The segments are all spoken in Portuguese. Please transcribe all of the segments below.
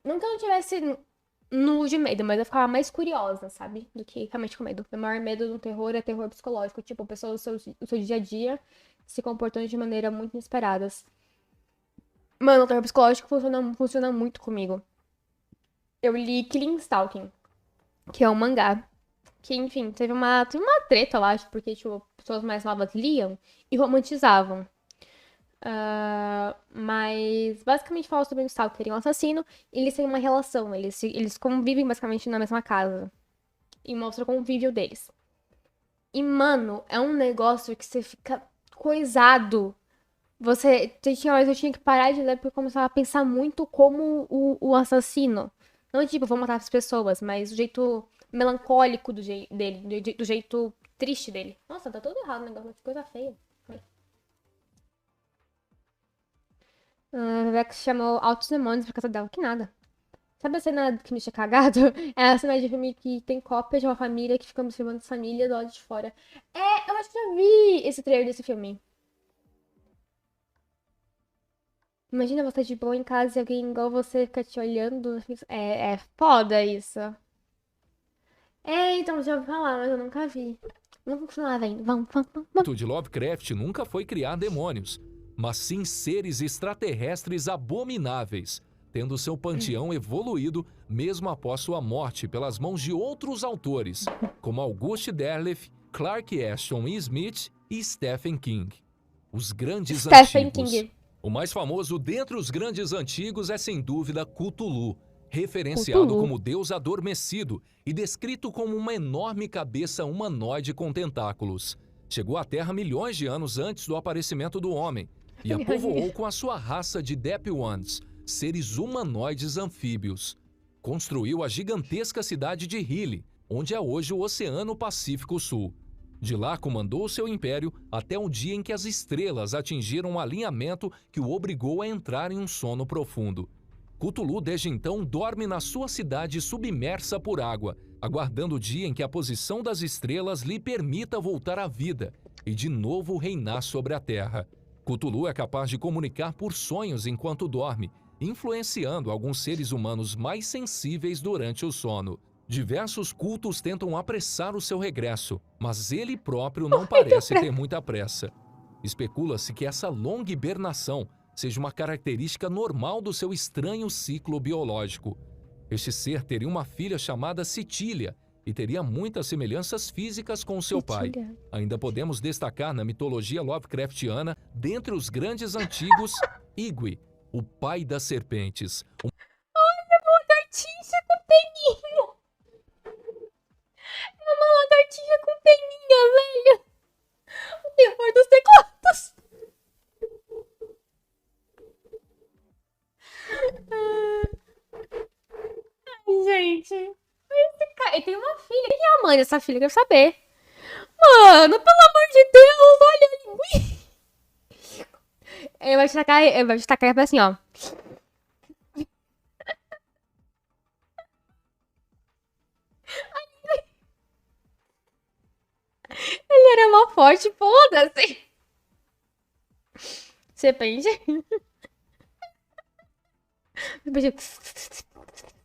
Não que eu não tivesse nu de medo, mas eu ficava mais curiosa, sabe? Do que realmente com medo. Meu maior medo do terror é terror psicológico. Tipo, pessoas do seu dia a dia se comportando de maneira muito inesperadas. Mano, o terror psicológico funciona muito comigo. Eu li Killing Stalking, que é um mangá. Que, enfim, teve uma treta, eu acho, porque, tipo, pessoas mais novas liam e romantizavam. Mas basicamente fala sobre um stalker e um assassino. E eles têm uma relação, eles convivem basicamente na mesma casa. E mostra o convívio deles. E, mano, é um negócio que você fica coisado. Tinha horas eu tinha que parar de ler porque eu começava a pensar muito como o assassino. Não tipo, vou matar as pessoas, mas o jeito melancólico dele, do jeito triste dele. Nossa, tá todo errado o negócio, que coisa feia. A Rebeca chamou Altos Demônios por causa dela, que nada. Sabe a cena que me tinha cagado? É a cena de filme que tem cópia de uma família que fica observando essa família do lado de fora. É, eu acho que já vi esse trailer desse filme. Imagina você de boa em casa e alguém igual você fica te olhando. É foda isso. É, então, já ouvi falar, mas eu nunca vi. Vamos continuar vendo. Vamos. De Lovecraft nunca foi criar demônios, mas sim seres extraterrestres abomináveis, tendo seu panteão evoluído mesmo após sua morte pelas mãos de outros autores, como Auguste Derleth, Clark Ashton Smith e Stephen King. Os grandes Stephen antigos. King. O mais famoso dentre os grandes antigos é sem dúvida Cthulhu, referenciado Cthulhu. como deus adormecido e descrito como uma enorme cabeça humanoide com tentáculos. Chegou à Terra milhões de anos antes do aparecimento do homem e a povoou com a sua raça de Deep Ones, seres humanoides anfíbios. Construiu a gigantesca cidade de Hyli, onde é hoje o Oceano Pacífico Sul. De lá comandou seu império até o dia em que as estrelas atingiram um alinhamento que o obrigou a entrar em um sono profundo. Cthulhu desde então dorme na sua cidade submersa por água, aguardando o dia em que a posição das estrelas lhe permita voltar à vida e de novo reinar sobre a Terra. Cthulhu é capaz de comunicar por sonhos enquanto dorme, influenciando alguns seres humanos mais sensíveis durante o sono. Diversos cultos tentam apressar o seu regresso, mas ele próprio não parece ter muita pressa. Especula-se que essa longa hibernação seja uma característica normal do seu estranho ciclo biológico. Este ser teria uma filha chamada Citília e teria muitas semelhanças físicas com seu pai. Citília. Ainda podemos destacar na mitologia Lovecraftiana, dentre os grandes antigos, Igwe, o pai das serpentes. Lagartixa com peninha. É uma lagartixa com peninha, velho. O terror dos teclados. Ai, gente. Esse cara, ele tem uma filha. Quem é a mãe dessa filha? Eu quero saber. Mano, pelo amor de Deus, olha a linguiça. Ele vai destacar e vai assim, ó. Ele era mó forte, foda-se. Você pensa?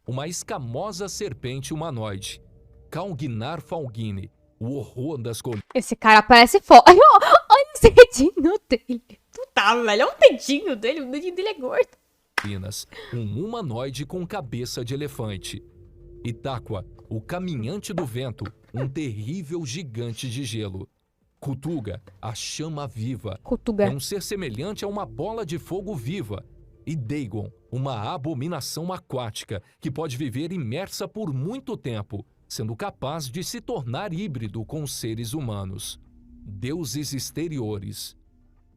Uma escamosa serpente humanoide, Calgnar falguini, o horror das Esse cara parece forte. Olha esse dedinho dele. Tu tá, velho. Olha o dedinho dele. O dedinho dele é gordo. colinas, um humanoide com cabeça de elefante. Itáqua, o caminhante do vento, um terrível gigante de gelo. Kutuga, a chama viva, Cutuga. é um ser semelhante a uma bola de fogo viva. E Dagon, uma abominação aquática que pode viver imersa por muito tempo, sendo capaz de se tornar híbrido com os seres humanos. Deuses exteriores.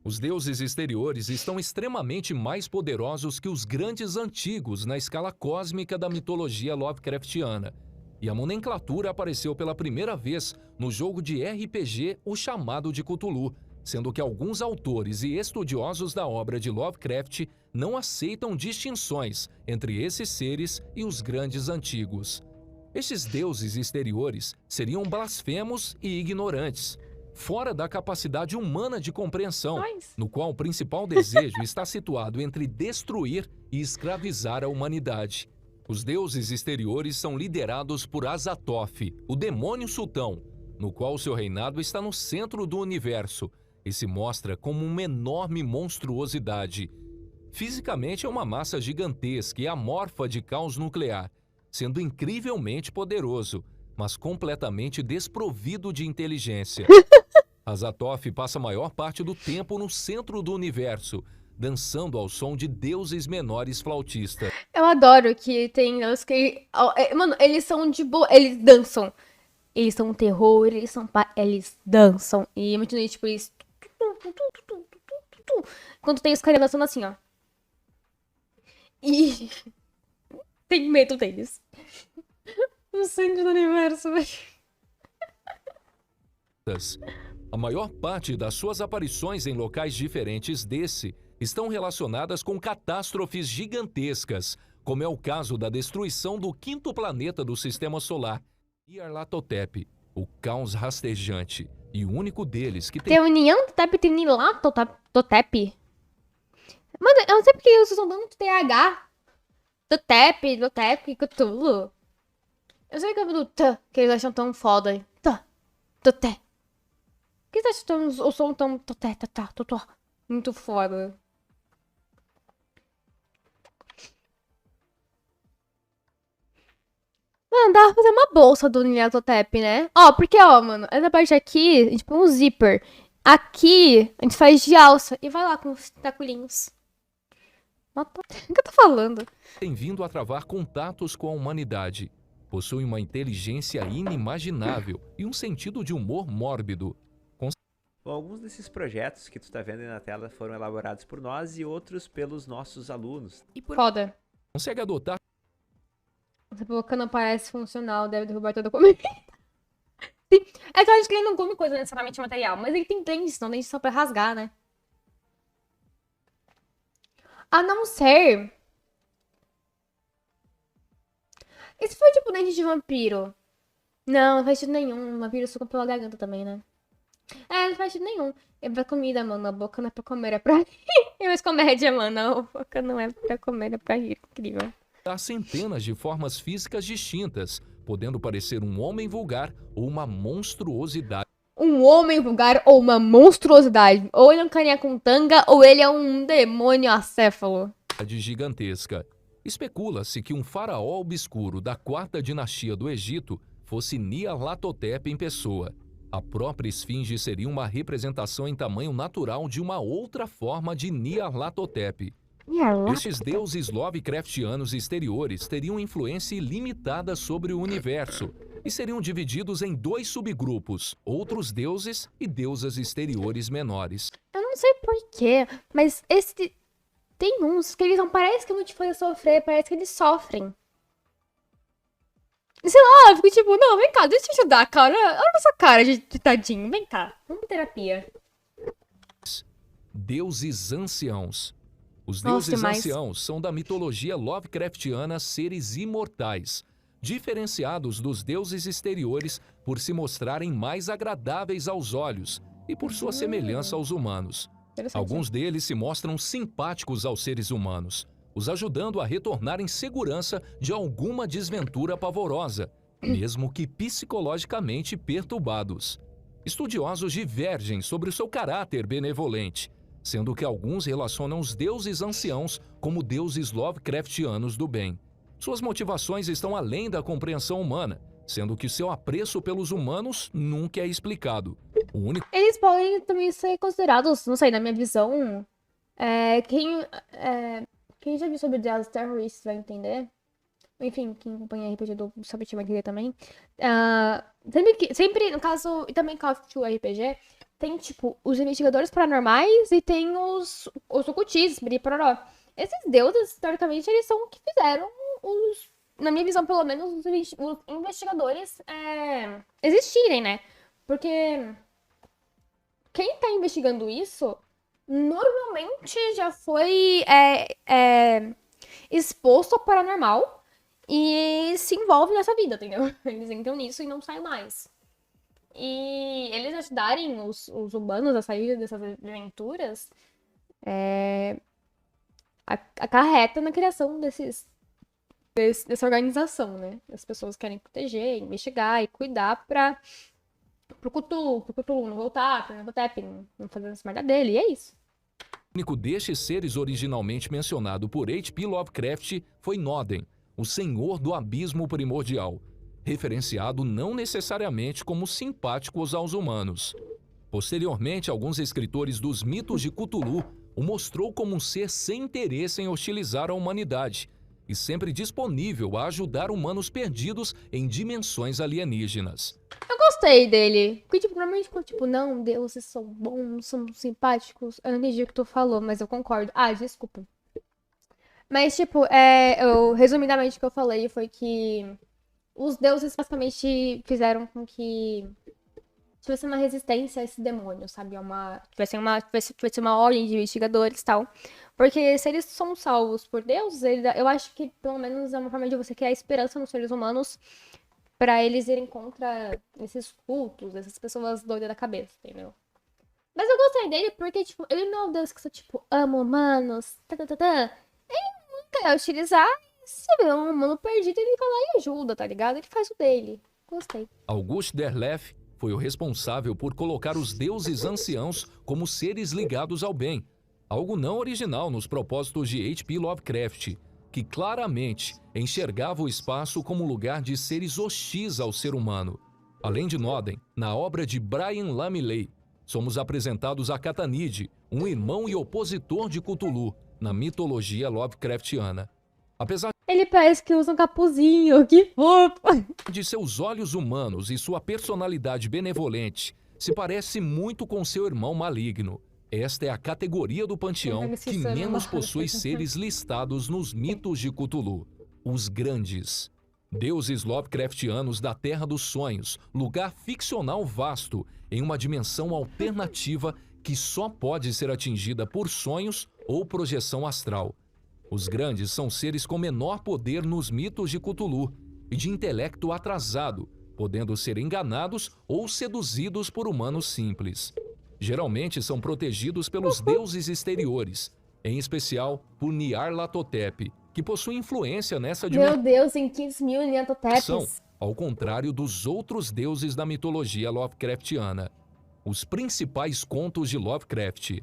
Os deuses exteriores estão extremamente mais poderosos que os grandes antigos na escala cósmica da mitologia Lovecraftiana. E a nomenclatura apareceu pela primeira vez no jogo de RPG O Chamado de Cthulhu, sendo que alguns autores e estudiosos da obra de Lovecraft não aceitam distinções entre esses seres e os grandes antigos. Estes deuses exteriores seriam blasfemos e ignorantes, fora da capacidade humana de compreensão, Nós. no qual o principal desejo está situado entre destruir e escravizar a humanidade. Os deuses exteriores são liderados por Azathoth, o demônio sultão, no qual seu reinado está no centro do universo e se mostra como uma enorme monstruosidade. Fisicamente é uma massa gigantesca e amorfa de caos nuclear, sendo incrivelmente poderoso, mas completamente desprovido de inteligência. Azathoth passa a maior parte do tempo no centro do universo, dançando ao som de deuses menores flautistas. Eu adoro que tem os que. Mano, eles são de boa. Eles dançam. Eles são um terror, eles dançam. E imaginei, tipo, eles. Quando tem os caras dançando assim, ó. E. Tem medo deles. O centro do universo, velho. A maior parte das suas aparições em locais diferentes desse estão relacionadas com catástrofes gigantescas, como é o caso da destruição do quinto planeta do Sistema Solar, Nyarlathotep, o caos rastejante, e o único deles que tem... Tem união do Tep, tem Nyarlathotep. Mano, eu não sei porque vocês estão dando TH. Do Tep, Cthulhu. Eu sei que é do T, que eles acham tão foda. Do T. Por que vocês acham o som tão muito foda? Mano, dá pra fazer uma bolsa do Nyarlathotep, né? Ó, porque, ó, mano, essa parte aqui, a gente põe um zíper. Aqui, a gente faz de alça e vai lá com os taculinhos. O que eu tô falando? Tem vindo a travar contatos com a humanidade. Possui uma inteligência inimaginável e um sentido de humor mórbido. Bom, alguns desses projetos que tu está vendo aí na tela foram elaborados por nós e outros pelos nossos alunos. Foda. Consegue adotar Essa boca não parece funcional, deve derrubar toda a comida. Sim. É que eu acho que ele não come coisa necessariamente material, mas ele tem dentes, não dentes só pra rasgar, né? A não ser... E se for tipo dente de vampiro? Não, não faz sentido nenhum. Vampiro suga pela garganta também, né? É, não faz sentido nenhum. É pra comida, mano. A boca não é pra comer, é pra rir. E mais comédia, mano. A boca não é pra comer, é pra rir. Incrível. Há centenas de formas físicas distintas, podendo parecer um homem vulgar ou uma monstruosidade Um homem vulgar ou uma monstruosidade. Ou ele é um carinha com tanga, ou ele é um demônio acéfalo. gigantesca. Especula-se que um faraó obscuro da quarta dinastia do Egito fosse Nyarlathotep em pessoa. A própria esfinge seria uma representação em tamanho natural de uma outra forma de Nyarlathotep. Estes deuses Lovecraftianos exteriores teriam influência ilimitada sobre o universo e seriam divididos em dois subgrupos, outros deuses e deusas exteriores menores. Eu não sei porquê, mas esse... Tem uns que eles não parece que não te fazem sofrer, parece que eles sofrem. Sei lá, eu fico tipo, não, vem cá, deixa eu te ajudar, cara. Olha essa cara de tadinho, vem cá, vamos pra terapia. Deuses anciãos. Os Nossa, deuses demais. anciãos são da mitologia Lovecraftiana seres imortais, diferenciados dos deuses exteriores por se mostrarem mais agradáveis aos olhos e por sua semelhança aos humanos. Alguns deles se mostram simpáticos aos seres humanos, os ajudando a retornar em segurança de alguma desventura pavorosa, mesmo que psicologicamente perturbados. Estudiosos divergem sobre o seu caráter benevolente, sendo que alguns relacionam os deuses anciãos como deuses Lovecraftianos do bem. Suas motivações estão além da compreensão humana, sendo que seu apreço pelos humanos nunca é explicado. O único Eles podem também ser considerados, não sei, na minha visão, quem já viu sobre Dallas Terrorists vai entender. Enfim, quem acompanha RPG do Sabetim vai entender também. Sempre, no caso, e também Call of Duty RPG, tem, tipo, os investigadores paranormais e tem os ocultistas, pororó. Esses deuses, teoricamente, eles são o que fizeram na minha visão, pelo menos, os investigadores existirem, né? Porque quem tá investigando isso, normalmente já foi exposto ao paranormal e se envolve nessa vida, entendeu? Eles entram nisso e não saem mais. E eles ajudarem os humanos a sair dessas aventuras acarreta na criação desses dessa organização, né? As pessoas querem proteger, investigar e cuidar pro Cthulhu não voltar, pro Imhotep não fazer essa merda dele, e é isso. O único destes seres originalmente mencionado por H.P. Lovecraft foi Nodden, o Senhor do Abismo Primordial, referenciado não necessariamente como simpáticos aos humanos. Posteriormente, alguns escritores dos mitos de Cthulhu o mostrou como um ser sem interesse em hostilizar a humanidade e sempre disponível a ajudar humanos perdidos em dimensões alienígenas. Eu gostei dele. Porque, tipo, normalmente, tipo, não, deuses são bons, são simpáticos. Eu não entendi o que tu falou, mas eu concordo. Ah, desculpa. Mas, tipo, resumidamente o que eu falei foi que os deuses basicamente fizeram com que tivesse uma resistência a esse demônio, sabe? Tivesse uma ordem de investigadores e tal. Porque se eles são salvos por Deus, eu acho que pelo menos é uma forma de você criar esperança nos seres humanos pra eles irem contra esses cultos, essas pessoas doidas da cabeça, entendeu? Mas eu gostei dele porque, tipo, ele não é um Deus que só, tipo, ama humanos, Ele não quer utilizar, e se vê um humano perdido, ele vai lá e ajuda, tá ligado? Ele faz o dele. Gostei. Auguste Derleth foi o responsável por colocar os deuses anciãos como seres ligados ao bem, algo não original nos propósitos de H.P. Lovecraft, que claramente enxergava o espaço como lugar de seres hostis ao ser humano. Além de Nodden, na obra de Brian Lamiley, somos apresentados a Catanide, um irmão e opositor de Cthulhu, na mitologia Lovecraftiana. Apesar Ele parece que usa um capuzinho, que fofo. de seus olhos humanos e sua personalidade benevolente, se parece muito com seu irmão maligno. Esta é a categoria do panteão que menos possui seres listados nos mitos de Cthulhu, os grandes. Deuses Lovecraftianos da Terra dos Sonhos, lugar ficcional vasto, em uma dimensão alternativa que só pode ser atingida por sonhos ou projeção astral. Os grandes são seres com menor poder nos mitos de Cthulhu e de intelecto atrasado, podendo ser enganados ou seduzidos por humanos simples. Geralmente são protegidos pelos deuses exteriores, em especial por Nyarlathotep, que possui influência nessa dimensão, Meu Deus, em 15.000 Nyarlathotepes. ao contrário dos outros deuses da mitologia Lovecraftiana. Os principais contos de Lovecraft.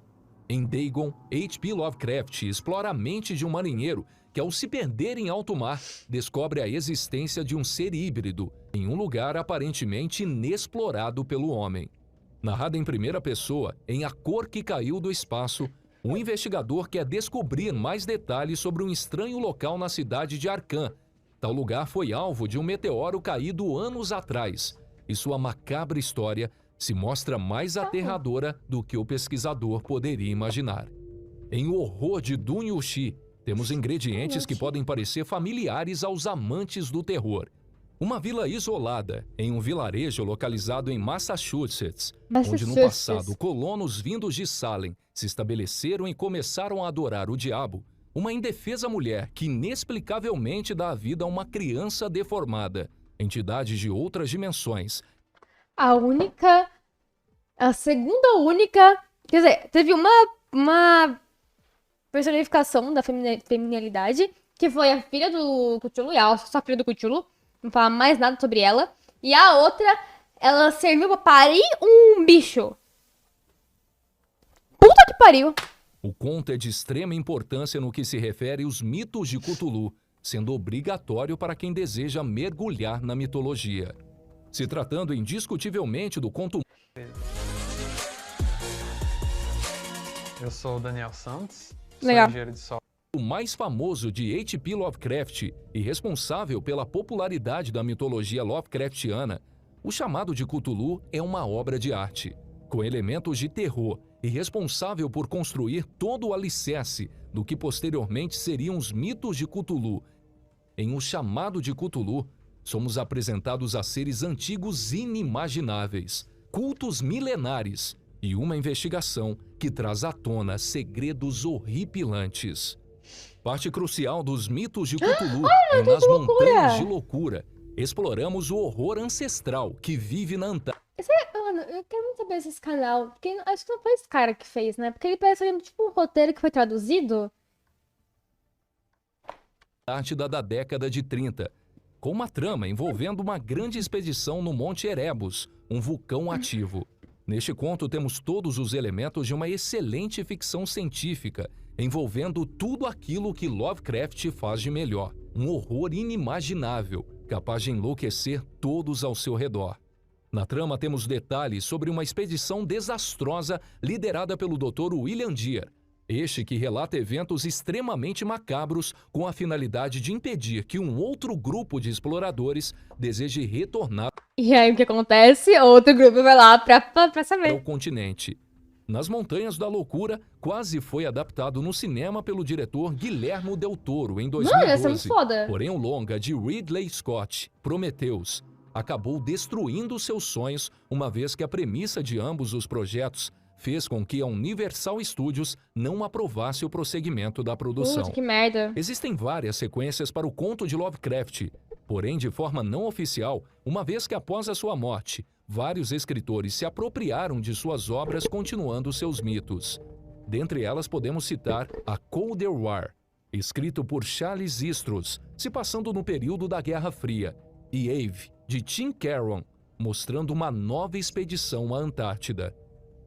Em Dagon, H.P. Lovecraft explora a mente de um marinheiro que, ao se perder em alto mar, descobre a existência de um ser híbrido em um lugar aparentemente inexplorado pelo homem. Narrado em primeira pessoa, em A Cor que Caiu do Espaço, um investigador quer descobrir mais detalhes sobre um estranho local na cidade de Arkham. Tal lugar foi alvo de um meteoro caído anos atrás, e sua macabra história se mostra mais aterradora do que o pesquisador poderia imaginar. Em O Horror de Dun Yushi, temos ingredientes que podem parecer familiares aos amantes do terror. Uma vila isolada, em um vilarejo localizado em Massachusetts, onde no passado colonos vindos de Salem se estabeleceram e começaram a adorar o diabo, uma indefesa mulher que inexplicavelmente dá vida a uma criança deformada, entidades de outras dimensões. A segunda única, quer dizer, teve uma personificação da feminilidade, que foi a filha do Cthulhu, e ela só filha do Cthulhu, não fala mais nada sobre ela. E a outra, ela serviu pra parir um bicho. Puta que pariu. O conto é de extrema importância no que se refere aos mitos de Cthulhu, sendo obrigatório para quem deseja mergulhar na mitologia. Se tratando indiscutivelmente do conto... Eu sou o Daniel Santos, sou Legal. engenheiro de software. O mais famoso de H.P. Lovecraft e responsável pela popularidade da mitologia Lovecraftiana, o chamado de Cthulhu é uma obra de arte, com elementos de terror e responsável por construir todo o alicerce do que posteriormente seriam os mitos de Cthulhu. Em O Chamado de Cthulhu, somos apresentados a seres antigos inimagináveis, cultos milenares e uma investigação que traz à tona segredos horripilantes. Parte crucial dos mitos de Cthulhu é nas montanhas de loucura. Exploramos o horror ancestral que vive na Antártida. Mano, eu quero muito saber esse canal, porque acho que não foi esse cara que fez, né? Porque ele parece tipo um roteiro que foi traduzido. Antártida da década de 30, com uma trama envolvendo uma grande expedição no Monte Erebus, um vulcão ativo. Neste conto temos todos os elementos de uma excelente ficção científica, envolvendo tudo aquilo que Lovecraft faz de melhor. Um horror inimaginável, capaz de enlouquecer todos ao seu redor. Na trama temos detalhes sobre uma expedição desastrosa liderada pelo Dr. William Dear, este que relata eventos extremamente macabros com a finalidade de impedir que um outro grupo de exploradores deseje retornar E aí o que acontece? Outro grupo vai lá pra para saber. o continente. Nas Montanhas da Loucura, quase foi adaptado no cinema pelo diretor Guillermo del Toro em Mano, essa é muito 2012. foda. Porém, o longa de Ridley Scott, Prometheus, acabou destruindo seus sonhos, uma vez que a premissa de ambos os projetos fez com que a Universal Studios não aprovasse o prosseguimento da produção. Puta, que merda. Existem várias sequências para o conto de Lovecraft, porém de forma não oficial, uma vez que após a sua morte, vários escritores se apropriaram de suas obras continuando seus mitos. Dentre elas podemos citar a Colder War, escrito por Charles Stross, se passando no período da Guerra Fria, e Ave, de Tim Caron, mostrando uma nova expedição à Antártida.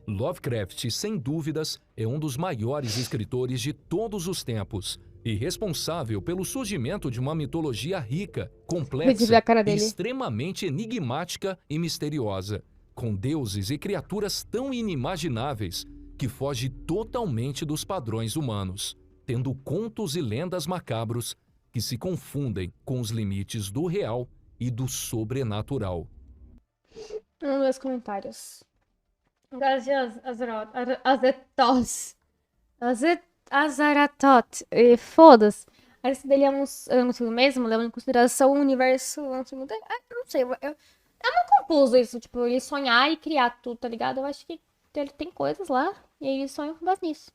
Lovecraft, sem dúvidas, é um dos maiores escritores de todos os tempos e responsável pelo surgimento de uma mitologia rica, Deixa eu ver complexa a cara e dele. extremamente enigmática e misteriosa, com deuses e criaturas tão inimagináveis que foge totalmente dos padrões humanos, tendo contos e lendas macabros que se confundem com os limites do real e do sobrenatural. Vamos ver os comentários. Azaratot. Foda-se. Esse dele é um filme mesmo, levando em consideração o universo. Não sei, é muito confuso isso. Tipo, ele sonhar e criar tudo, tá ligado? Eu acho que ele tem coisas lá e aí ele sonha com base nisso.